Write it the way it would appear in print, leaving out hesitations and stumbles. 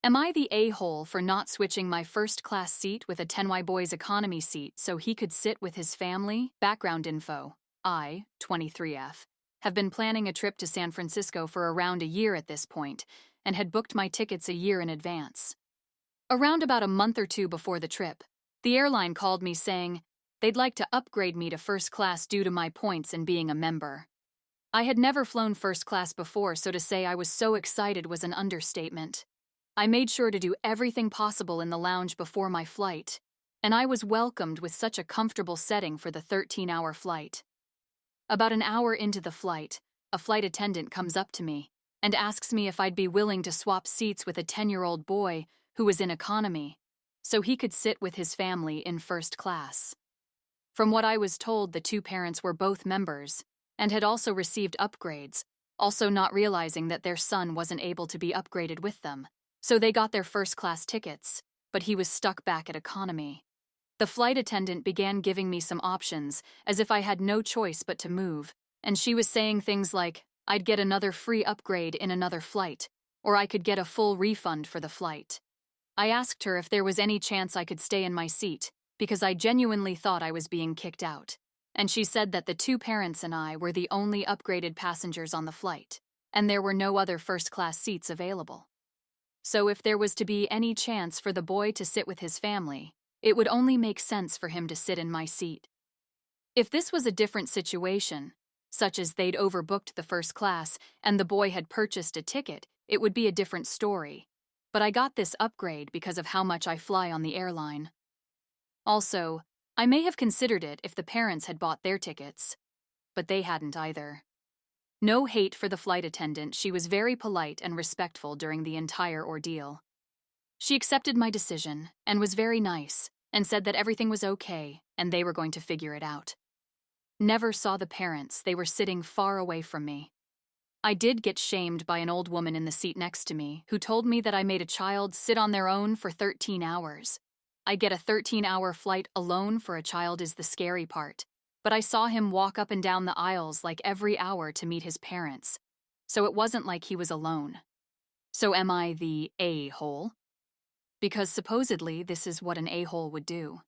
Am I the a-hole for not switching my first-class seat with a 10Y Boys economy seat so he could sit with his family? Background info. I, 23F, have been planning a trip to San Francisco for around a year at this point, and had booked my tickets a year in advance. Around about a month or two before the trip, the airline called me saying they'd like to upgrade me to first class due to my points and being a member. I had never flown first class before, so to say I was so excited was an understatement. I made sure to do everything possible in the lounge before my flight, and I was welcomed with such a comfortable setting for the 13-hour flight. About an hour into the flight, a flight attendant comes up to me and asks me if I'd be willing to swap seats with a 10-year-old boy who was in economy, so he could sit with his family in first class. From what I was told, the two parents were both members and had also received upgrades, also not realizing that their son wasn't able to be upgraded with them. So they got their first-class tickets, but he was stuck back at economy. The flight attendant began giving me some options, as if I had no choice but to move, and she was saying things like, I'd get another free upgrade in another flight, or I could get a full refund for the flight. I asked her if there was any chance I could stay in my seat, because I genuinely thought I was being kicked out, and she said that the two parents and I were the only upgraded passengers on the flight, and there were no other first-class seats available. So if there was to be any chance for the boy to sit with his family, it would only make sense for him to sit in my seat. If this was a different situation, such as they'd overbooked the first class and the boy had purchased a ticket, it would be a different story. But I got this upgrade because of how much I fly on the airline. Also, I may have considered it if the parents had bought their tickets, but they hadn't either. No hate for the flight attendant, she was very polite and respectful during the entire ordeal. She accepted my decision and was very nice and said that everything was okay and they were going to figure it out. Never saw the parents, they were sitting far away from me. I did get shamed by an old woman in the seat next to me who told me that I made a child sit on their own for 13 hours. I get a 13-hour flight alone for a child is the scary part. But I saw him walk up and down the aisles like every hour to meet his parents, so it wasn't like he was alone. So am I the a-hole? Because supposedly this is what an a-hole would do.